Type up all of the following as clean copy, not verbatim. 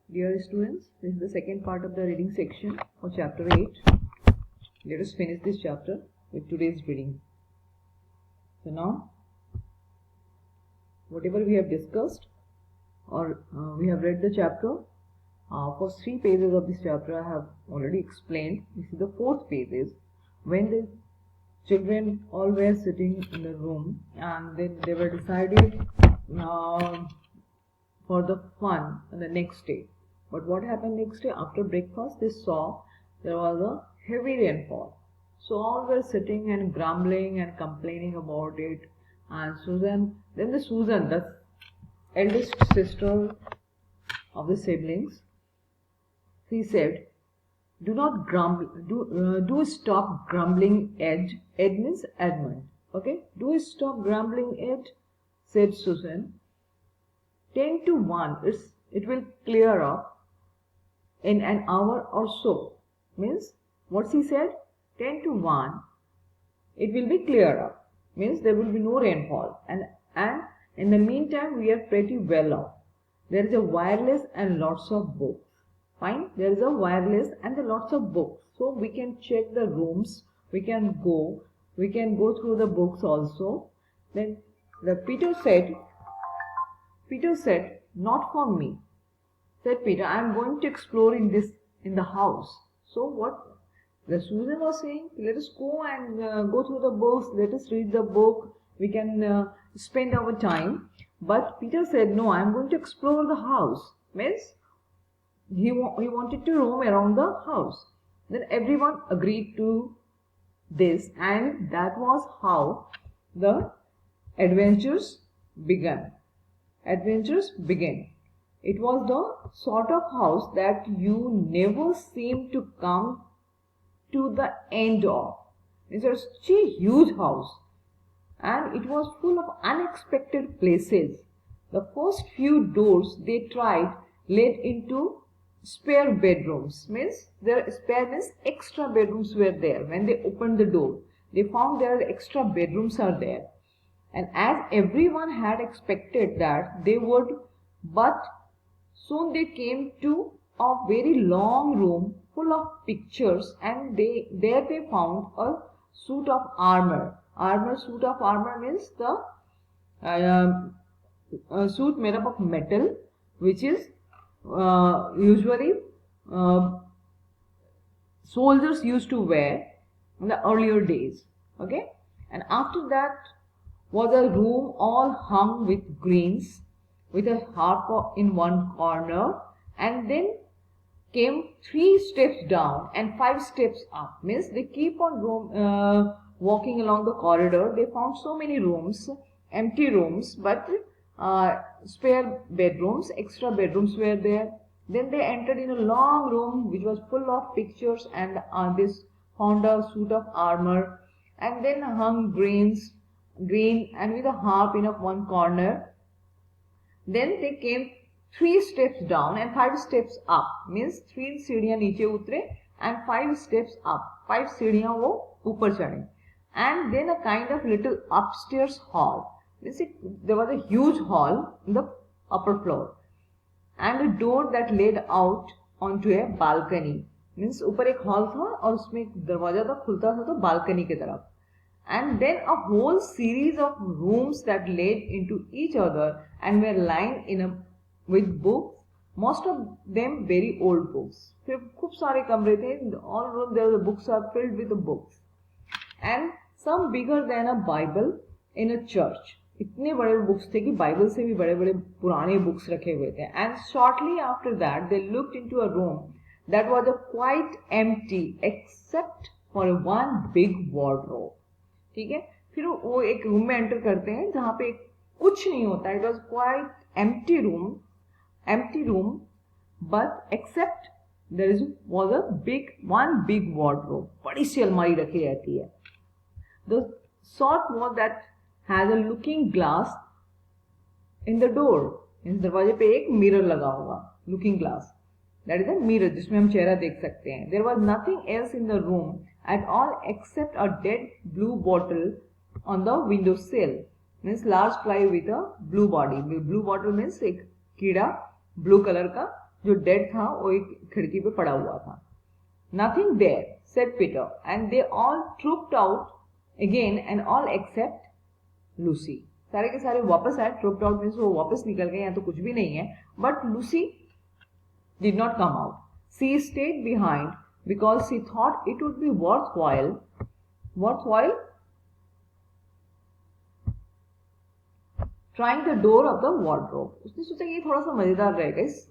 Dear students, this is the second part of the reading section of chapter 8. Let us finish this chapter with today's reading. So now, whatever we have discussed or we have read the chapter, for 3 pages of this chapter I have already explained. This is the 4th page, when the children all were sitting in the room and then they were decided for the fun the next day. But what happened next day? After breakfast, they saw there was a heavy rainfall. So all were sitting and grumbling and complaining about it. And Susan, the eldest sister of the siblings, she said, "Do not grumble. Do stop grumbling, Ed." Ed means Edmund. Okay. "Do stop grumbling, Ed," said Susan. 10 to 1, it will clear up in an hour or so. Means what she said, 10 to 1, it will be clear up. Means there will be no rainfall. And in the meantime, we are pretty well off. There is a wireless and lots of books. Fine. There is a wireless and lots of books. So we can check the rooms. We can go through the books also. Then Peter said, "Not for me," said Peter. "I am going to explore in the house." So what the Susan was saying, let us go and go through the books. Let us read the book. We can spend our time. But Peter said, "No, I am going to explore the house." Means he wanted to roam around the house. Then everyone agreed to this, and that was how the adventures began. It was the sort of house that you never seem to come to the end of. It's such a huge house, and it was full of unexpected places. The first few doors they tried led into spare bedrooms. Means extra bedrooms were there. When they opened the door, they found there extra bedrooms are there. And as everyone had expected that they would, but soon they came to a very long room full of pictures, and there they found a suit of armor. Suit of armor means the suit made up of metal, which is usually soldiers used to wear in the earlier days. Okay, and after that was a room all hung with greens, with a harp in one corner, and then came 3 steps down and 5 steps up. Means they keep on walking along the corridor. They found so many rooms, empty rooms, but spare bedrooms, extra bedrooms were there. Then they entered in a long room which was full of pictures, and this found a suit of armor, and then hung green and with a harp in one corner. Then they came 3 steps down and 5 steps up. Means 3 सीढ़ियां नीचे उतरे and 5 steps up. 5 सीढ़ियां वो ऊपर चढ़े. And then a kind of little upstairs hall. There was a huge hall in the upper floor, and a door that led out onto a balcony. Means ऊपर एक hall था और उसमें एक दरवाजा था, खुलता था तो balcony की तरफ. And then a whole series of rooms that led into each other and were lined with books, most of them very old books. फिर खूब सारे कमरे थे, all rooms there the books are filled with the books, and some bigger than a Bible in a church. इतने बड़े books थे कि Bible से भी बड़े-बड़े पुराने books रखे हुए थे. And shortly after that they looked into a room that was quite empty except for one big wardrobe. ठीक है, फिर वो एक रूम में एंटर करते हैं जहां पे कुछ नहीं होता. It was quite empty room but except there was one big wardrobe. बड़ी सी अलमारी रखी रहती है. The sort was that has a looking glass in the door. दरवाजे पे एक मिरर लगा होगा, looking glass, that is a mirror जिसमें हम चेहरा देख सकते हैं. There was nothing else in the room at all except a dead blue bottle on the window sill. Means large fly with a blue body. Blue bottle means एक कीड़ा blue color का जो डेड था वो एक खिड़की पे पड़ा हुआ था. Nothing there, said Peter, and they all trooped out again, and all except Lucy. सारे के सारे वापस आए. Trooped out means वो वापस निकल गए, यहाँ तो कुछ भी नहीं है. But Lucy did not come out. She stayed behind because she thought it would be worthwhile trying the door of the wardrobe. उसने सोचा ये थोड़ा सा मजेदार रहेगा, इस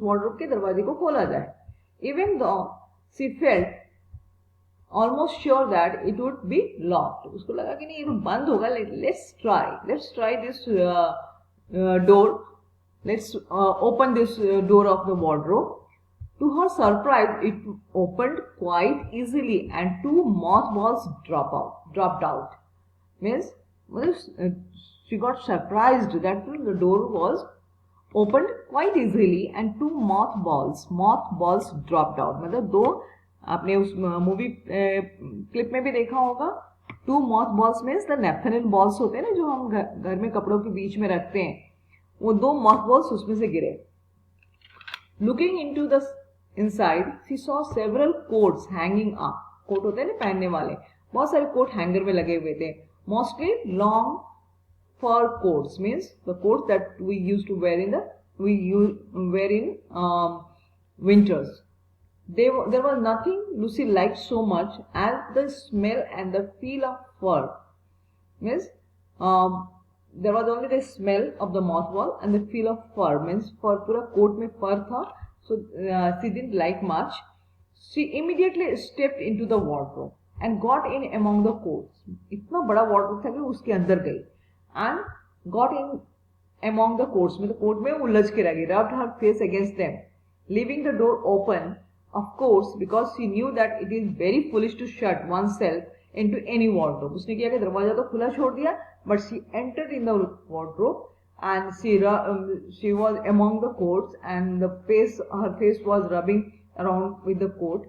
wardrobe के दरवाजे को खोला जाए. Even though she felt almost sure that it would be locked. उसको लगा कि नहीं ये तो बंद होगा. Let's try this door. Let's open this door of the wardrobe. To her surprise, it opened quite easily, and 2 mothballs dropped out. Means she got surprised that the door was opened quite easily and 2 mothballs dropped out. मतलब 2, आपने उस movie clip में भी देखा होगा, 2 mothballs means the naphthalene balls होते हैं ना जो हम घर में कपड़ों के बीच में रखते हैं, वो 2 mothballs उसमें से गिरे. Looking into the inside, she saw several coats hanging up. Coat होते हैं ना पहनने वाले, बहुत सारे कोट हैंगर में लगे हुए थे. Mostly long fur coats, means the coats that we used to wear in winters. There was nothing Lucy liked so much as the smell and the feel of fur. Means there was only the smell of the mothball and the feel of fur. Means fur, पूरा coat में fur था, so she didn't like much. She immediately stepped into the wardrobe and got in among the coats. इतना बड़ा wardrobe था कि उसके अंदर गई. And got in among the coats, मतलब कोट में उलझ के रह गई. Rubbed her face against them, leaving the door open, of course, because she knew that it is very foolish to shut oneself into any wardrobe. उसने क्या कि दरवाजा तो खुला छोड़ दिया, but she entered in the wardrobe and she was among the coats, and her face was rubbing around with the coat.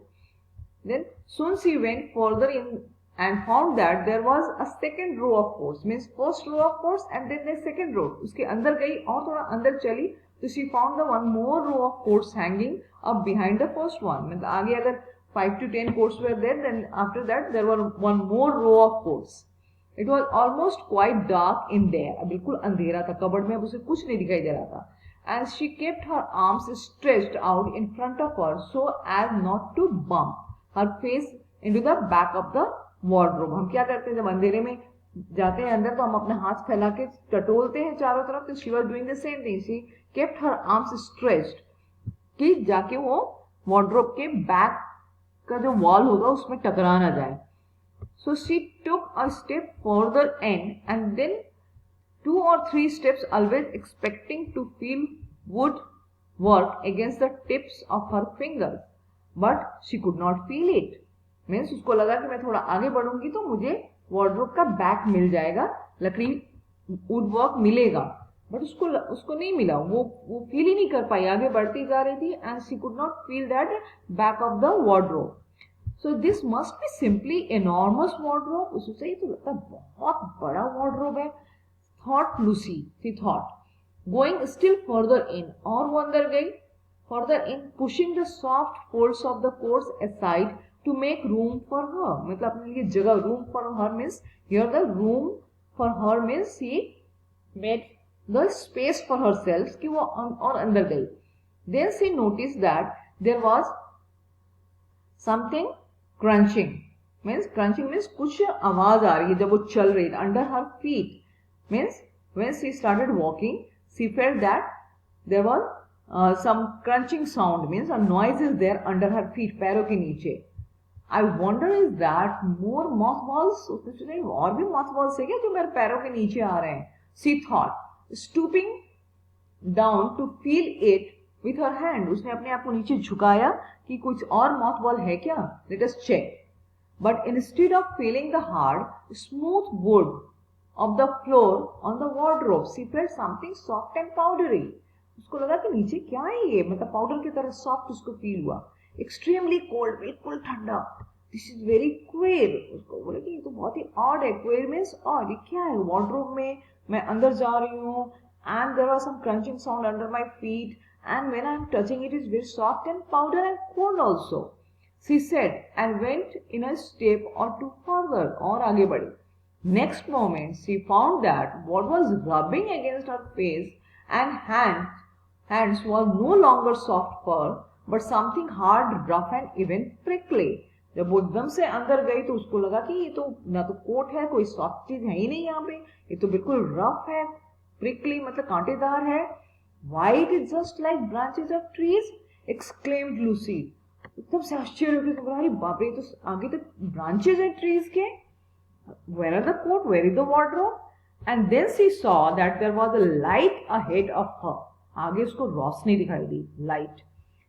Then soon she went further in and found that there was a second row of coats, means first row of coats and then the second row. उसके अंदर गई और थोड़ा अंदर चली तो she found the one more row of coats hanging up behind the first one. मतलब आगे अगर 5 to 10 coats were there, then after that there were one more row of coats. It was almost quite dark in there. बिल्कुल अंधेरा था cupboard में, अब उसे कुछ नहीं दिखाई दे रहा था. And she kept her arms stretched out in front of her so as not to bump her face into the back of the wardrobe. हम क्या करते हैं जब अंधेरे में जाते हैं अंदर तो हम अपने हाथ फैला के टटोलते हैं चारों तरफ. तो she was doing the same thing. She kept her arms stretched कि जाके वो wardrobe के back का जो wall होगा उसमें टकरा ना जाए. So she took a step further in and then 2 or 3 steps, always expecting to feel wood work against the tips of her fingers, but she could not feel it. Means उसको लगा कि मैं थोड़ा आगे बढ़ूंगी तो मुझे wardrobe का back मिल जाएगा, लकड़ी वुड वर्क मिलेगा, बट उसको नहीं मिला. वो फील ही नहीं कर पाई, आगे बढ़ती जा रही थी and she could not feel that back of the wardrobe. So this must be simply enormous wardrobe. उससे ये तो लगता है बहुत बड़ा wardrobe है, thought Lucy. She thought, going still further in, और वो अंदर गई further in, pushing the soft folds of the coats aside to make room for her. मतलब अपने लिए जगह, room for her means here the room for her means she made the space for herself कि वो और अंदर गई. Then she noticed that there was something crunching. Means crunching means कुछ आवाज आ रही है जब वो चल रही है under her feet. Means when she started walking, she felt that there was some crunching sound. Means a noise is there under her feet, पैरों के नीचे. I wonder is that more mothballs? उसने सोचा और भी mothballs है क्या जो मेरे पैरों के नीचे आ रहे हैं? She thought, stooping down to feel it with her hand. उसने अपने आप को नीचे झुकाया कि कुछ और mothball है क्या? Let us check. But instead of feeling the hard, smooth wood of the floor on the wardrobe, she felt something soft and powdery. उसको लगा कि नीचे क्या है ये, मतलब पाउडर की तरह सॉफ्ट उसको फील हुआ. एक्सट्रीमली कोल्ड, बिल्कुल ठंडा. This is very क्वेर. उसको बोले कि ये तो बहुत ही ऑड है. क्वेर मीन्स ऑड. ये क्या है? वार्डरोब में मैं अंदर जा रही हूँ and there was some crunching sound under my feet, and when I am touching it is very soft and powder and cold also, she said, and went in a step or two further, or आगे बढ़ी. Next moment, she found that what was rubbing against her face and hands was no longer soft fur, but something hard, rough and even prickly. जब वो एकदम से अंदर गई तो उसको लगा कि ये तो ना तो कोट है, कोई सॉफ्ट चीज है ही नहीं यहाँ पे, ये तो बिल्कुल रफ है, prickly मतलब कांटेदार है. Why it is just like branches of trees? Exclaimed Lucy. एकदम से आश्चर्य होकर बोला, अरे बाप रे, तो आगे तक ब्रांचेज है ट्रीज के. Where are the coat? Where is the wardrobe? And then she saw that there was a light ahead of her. आगे उसको रोशनी दिखाई दी, light.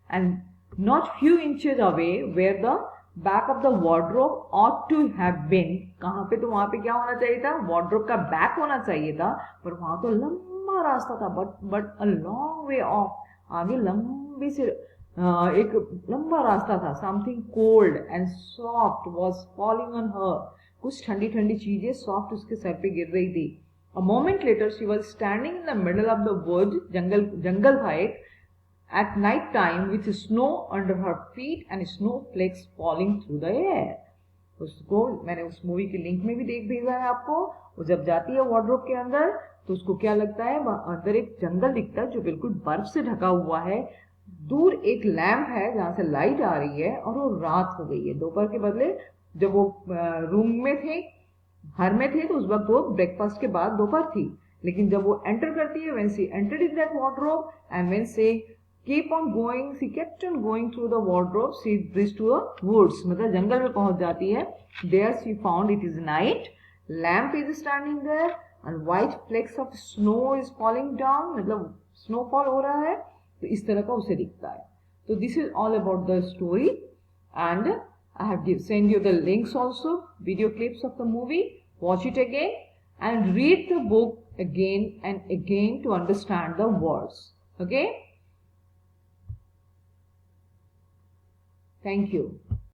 And not few inches away where the back of the wardrobe ought to have been. कहाँ पे, तो वहां पे क्या होना चाहिए था, wardrobe का back होना चाहिए था, पर वहां तो लंबा रास्ता था, but a long way off. आगे लंबी से एक लंबा रास्ता था. Something cold and soft was falling on her. कुछ ठंडी ठंडी चीजें सॉफ्ट उसके सर पे गिर रही थी. A moment later she was standing in the middle of the wood, जंगल था एक, at night time with snow under her feet and snowflakes falling through the air. उसको मैंने उस मूवी की लिंक में भी देख भेजा है आपको. वो जब जाती है वार्डरोब के अंदर तो उसको क्या लगता है, अंदर एक जंगल दिखता है जो बिल्कुल बर्फ से ढका हुआ है. दूर एक लैंप है जहां से लाइट आ रही है, और वो रात हो गई है. दोपहर के बदले जब वो रूम में थे, घर में थे, तो उस वक्त वो ब्रेकफास्ट के बाद दोपहर थी. लेकिन जब वो एंटर करती है, when she entered in that wardrobe and when she kept on going through the wardrobe, she reached to the woods, मतलब जंगल में पहुंच जाती है. There she found it is night, lamp is standing there and white flakes of snow is falling down, मतलब snowfall हो रहा है. तो इस तरह का उसे दिखता है. तो this is all about the story, and I have sent you the links also, video clips of the movie. Watch it again and read the book again and again to understand the words. Okay? Thank you.